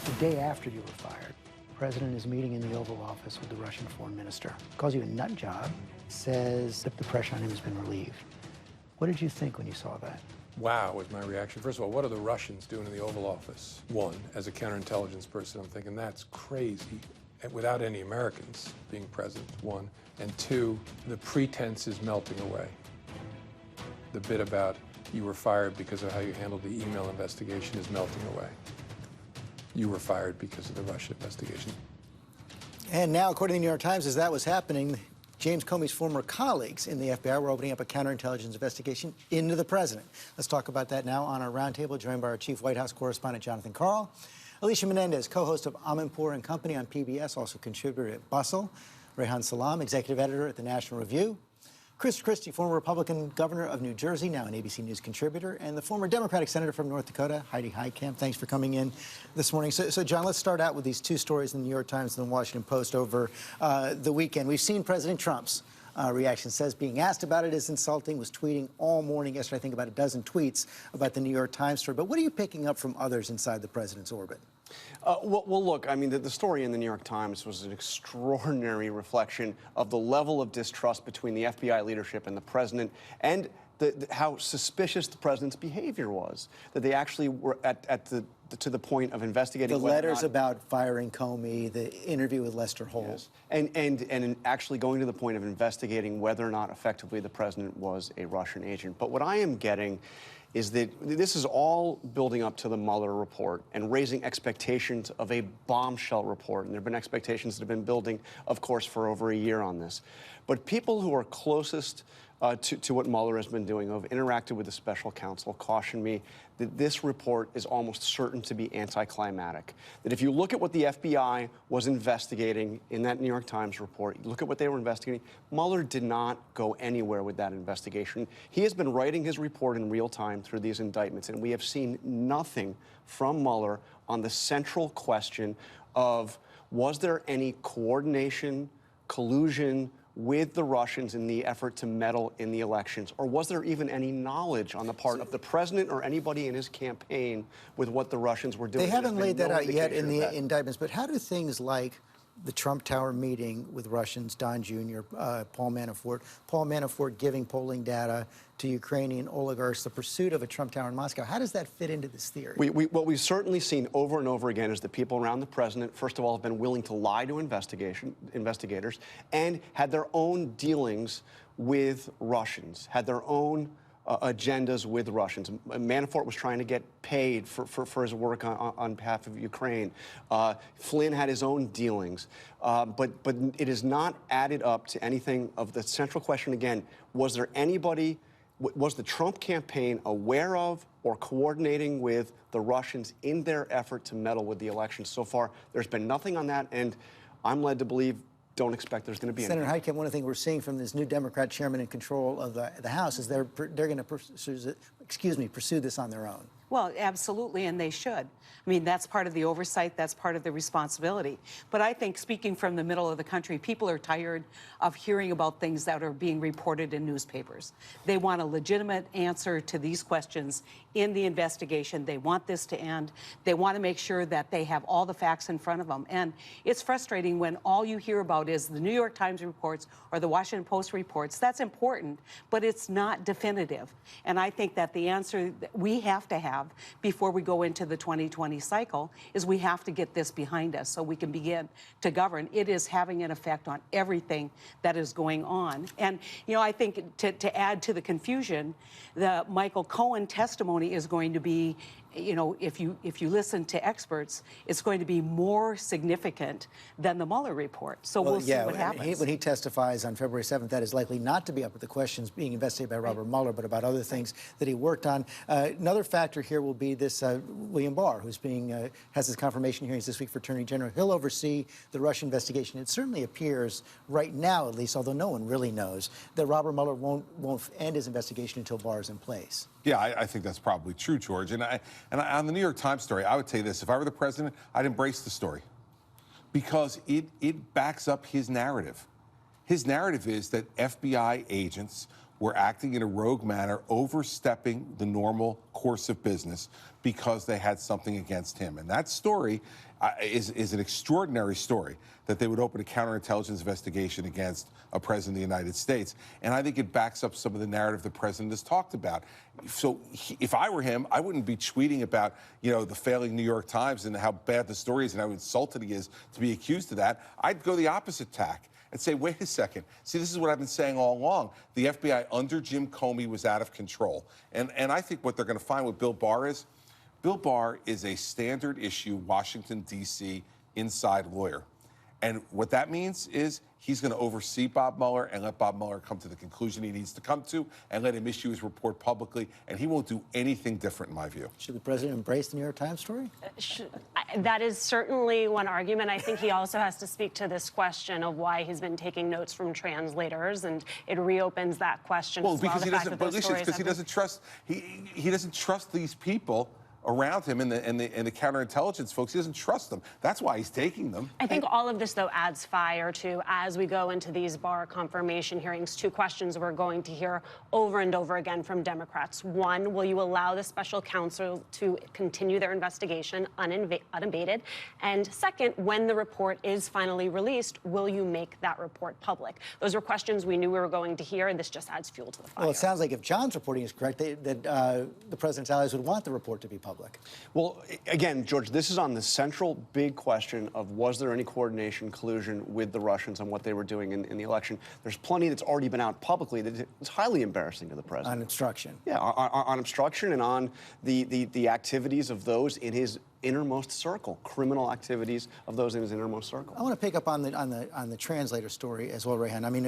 The day after you were fired, the president is meeting in the Oval Office with the Russian foreign minister. Calls you a nut job, says that the pressure on him has been relieved. What did you think when you saw that? Wow was my reaction. First of all, what are the Russians doing in the Oval Office? One, as a counterintelligence person, I'm thinking that's crazy, without any Americans being present, one. And two, the pretense is melting away. The bit about you were fired because of how you handled the email investigation is melting away. You were fired because of the Russia investigation. And now, according to the New York Times, as that was happening, James Comey's former colleagues in the FBI were opening up a counterintelligence investigation into the president. Let's talk about that now on our roundtable, joined by our chief White House correspondent, Jonathan Karl. Alicia Menendez, co-host of Amanpour & Company on PBS, also contributor at Bustle. Rehan Salam, executive editor at the National Review. Chris Christie, former Republican governor of New Jersey, now an ABC News contributor, and the former Democratic senator from North Dakota, Heidi Heitkamp. Thanks for coming in this morning. So, John, let's start out with these two stories in the New York Times and the Washington Post over the weekend. We've seen President Trump's reaction. Says being asked about it is insulting, was tweeting all morning yesterday, I think about a dozen tweets about the New York Times story. But what are you picking up from others inside the president's orbit? Well, look, I mean, the story in the New York Times was an extraordinary reflection of the level of distrust between the FBI leadership and the president, and how suspicious the president's behavior was. That they actually were to the point of investigating the letters about firing Comey, the interview with Lester Holt. Yes. And actually going to the point of investigating whether or not effectively the president was a Russian agent. But what I am getting is that this is all building up to the Mueller report and raising expectations of a bombshell report. And there have been expectations that have been building, of course, for over a year on this. But people who are closest to what Mueller has been doing, who have interacted with the special counsel, caution me that this report is almost certain to be anticlimactic. That if you look at what the FBI was investigating in that New York Times report, look at what they were investigating, Mueller did not go anywhere with that investigation. He has been writing his report in real time through these indictments, and we have seen nothing from Mueller on the central question of, was there any coordination, collusion with the Russians in the effort to meddle in the elections? Or was there even any knowledge on the part of the president or anybody in his campaign with what the Russians were doing? They haven't laid that out yet in the indictments, but how do things like the Trump Tower meeting with Russians, Don Jr., Paul Manafort giving polling data to Ukrainian oligarchs, the pursuit of a Trump Tower in Moscow, how does that fit into this theory? What we've certainly seen over and over again is that people around the president, first of all, have been willing to lie to investigators and had their own dealings with Russians, had their own agendas with Russians. Manafort was trying to get paid for his work on behalf of Ukraine. Flynn had his own dealings. But it is not added up to anything of the central question again. Was there anybody, was the Trump campaign aware of or coordinating with the Russians in their effort to meddle with the election? So far, there's been nothing on that, and I'm led to believe don't expect there's going to be Senator Heitkamp, one of the things we're seeing from this new Democrat chairman in control of the House is they're going to pursue this on their own. Well, absolutely, and they should. I mean, that's part of the oversight, that's part of the responsibility. But I think, speaking from the middle of the country, people are tired of hearing about things that are being reported in newspapers. They want a legitimate answer to these questions in the investigation. They want this to end. They want to make sure that they have all the facts in front of them. And it's frustrating when all you hear about is the New York Times reports or the Washington Post reports. That's important, but it's not definitive. And I think that the answer that we have to have before we go into the 2020 cycle is we have to get this behind us so we can begin to govern. It is having an effect on everything that is going on. And, you know, I think to add to the confusion, the Michael Cohen testimony is going to be, you know, if you listen to experts, it's going to be more significant than the Mueller report. So we'll see what happens. When he testifies on February 7th, that is likely not to be up with the questions being investigated by Robert Mueller, but about other things that he worked on. Another factor here will be this William Barr, who's has his confirmation hearings this week for Attorney General. He'll oversee the Russia investigation. It certainly appears, right now at least, although no one really knows, that Robert Mueller won't end his investigation until Barr is in place. Yeah, I think that's probably true, George. And on the New York Times story, I would say this. If I were the president, I'd embrace the story because it backs up his narrative. His narrative is that FBI agents were acting in a rogue manner, overstepping the normal course of business because they had something against him. And that story is an extraordinary story, that they would open a counterintelligence investigation against a president of the United States. And I think it backs up some of the narrative the president has talked about. So if I were him, I wouldn't be tweeting about, the failing New York Times and how bad the story is and how insulted he is to be accused of that. I'd go the opposite tack and say, wait a second. See, this is what I've been saying all along. The FBI under Jim Comey was out of control. And I think what they're going to find with Bill Barr is a standard issue Washington, D.C. inside lawyer. And what that means is he's going to oversee Bob Mueller and let Bob Mueller come to the conclusion he needs to come to and let him issue his report publicly. And he won't do anything different, in my view. Should the president embrace the New York Times story? That is certainly one argument. I think he also has to speak to this question of why he's been taking notes from translators, and it reopens that question. Well, as well, because the he fact doesn't. that But those listen, stories because he doesn't trust. He doesn't trust these people around him and the counterintelligence folks. He doesn't trust them. That's why he's taking them. I think all of this, though, adds fire to, as we go into these Barr confirmation hearings, two questions we're going to hear over and over again from Democrats. One, will you allow the special counsel to continue their investigation unabated? And second, when the report is finally released, will you make that report public? Those were questions we knew we were going to hear, and this just adds fuel to the fire. Well, it sounds like if John's reporting is correct, that the president's allies would want the report to be public. Well, again, George, this is on the central big question of was there any coordination, collusion with the Russians on what they were doing in the election. There's plenty that's already been out publicly that is highly embarrassing to the president. On obstruction. Yeah, on obstruction and on the activities of those in his innermost circle, criminal activities of those in his innermost circle. I want to pick up on the translator story as well, Rehan. I mean,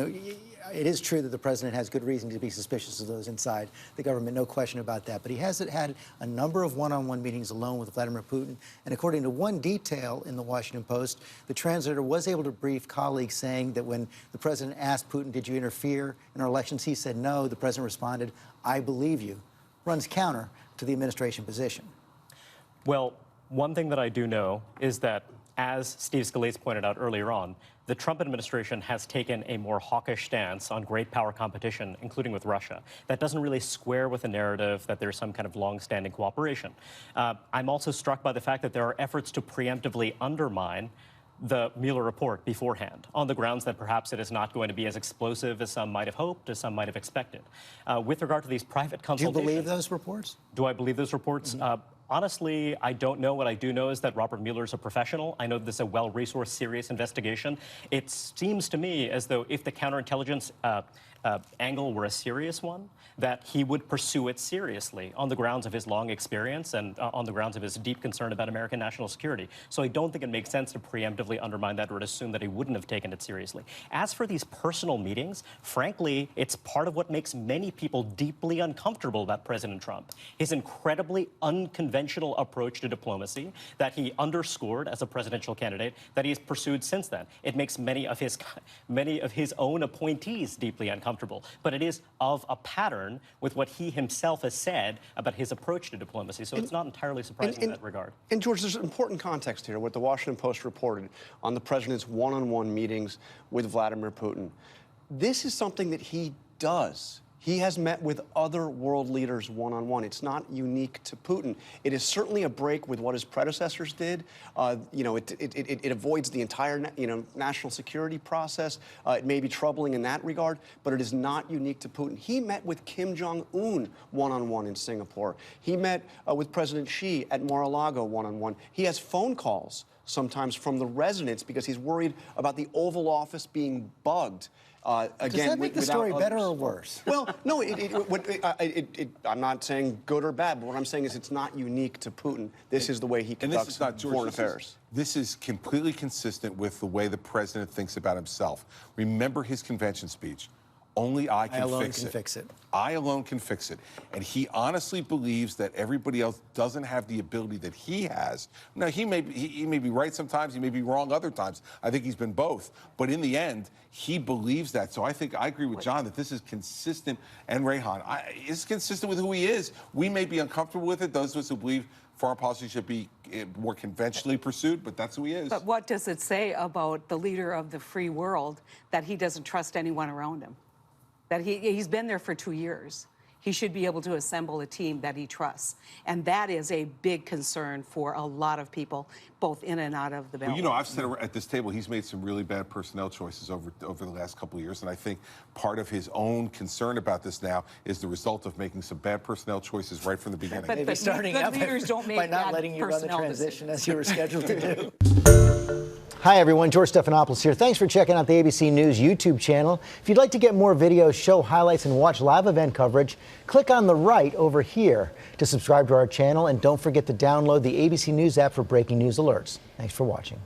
it is true that the president has good reason to be suspicious of those inside the government, no question about that. But he has had a number of one-on-one meetings alone with Vladimir Putin. And according to one detail in the Washington Post, the translator was able to brief colleagues saying that when the president asked Putin, did you interfere in our elections, he said no. The president responded, I believe you. Runs counter to the administration position. Well, one thing that I do know is that, as Steve Scalise pointed out earlier on, the Trump administration has taken a more hawkish stance on great power competition, including with Russia. That doesn't really square with the narrative that there's some kind of long-standing cooperation. I'm also struck by the fact that there are efforts to preemptively undermine the Mueller report beforehand, on the grounds that perhaps it is not going to be as explosive as some might have hoped, as some might have expected. With regard to these private consultations... Do you believe those reports? Do I believe those reports? Mm-hmm. Honestly, I don't know. What I do know is that Robert Mueller is a professional. I know this is a well-resourced, serious investigation. It seems to me as though if the counterintelligence angle were a serious one, that he would pursue it seriously on the grounds of his long experience and on the grounds of his deep concern about American national security. So I don't think it makes sense to preemptively undermine that or to assume that he wouldn't have taken it seriously. As for these personal meetings, frankly, it's part of what makes many people deeply uncomfortable about President Trump. His incredibly unconventional approach to diplomacy that he underscored as a presidential candidate that he has pursued since then. It makes many of his own appointees deeply uncomfortable. But it is of a pattern with what he himself has said about his approach to diplomacy. So it's not entirely surprising in that regard. And George, there's an important context here, what the Washington Post reported on the president's one-on-one meetings with Vladimir Putin. This is something that he does. He has met with other world leaders one-on-one. It's not unique to Putin. It is certainly a break with what his predecessors did. It avoids the entire, national security process. It may be troubling in that regard, but it is not unique to Putin. He met with Kim Jong-un one-on-one in Singapore. He met with President Xi at Mar-a-Lago one-on-one. He has phone calls sometimes from the residents because he's worried about the Oval Office being bugged. Does that make the story better or worse? Well, no, I'm not saying good or bad, but what I'm saying is it's not unique to Putin. This is the way he conducts foreign affairs. This is completely consistent with the way the president thinks about himself. Remember his convention speech. Only I can fix it. I alone can fix it. And he honestly believes that everybody else doesn't have the ability that he has. Now, he may be right sometimes, he may be wrong other times. I think he's been both. But in the end, he believes that. So I agree with John that this is consistent, and Rehan, it's consistent with who he is. We may be uncomfortable with it, those of us who believe foreign policy should be more conventionally pursued, but that's who he is. But what does it say about the leader of the free world that he doesn't trust anyone around him? that he's been there for 2 years. He should be able to assemble a team that he trusts. And that is a big concern for a lot of people, both in and out of the Beltway. Well, you know, I've said at this table, he's made some really bad personnel choices over the last couple of years. And I think part of his own concern about this now is the result of making some bad personnel choices right from the beginning. Maybe starting out by not letting you run the transition as you were scheduled to do. Hi, everyone. George Stephanopoulos here. Thanks for checking out the ABC News YouTube channel. If you'd like to get more videos, show highlights, and watch live event coverage, click on the right over here to subscribe to our channel. And don't forget to download the ABC News app for breaking news alerts. Thanks for watching.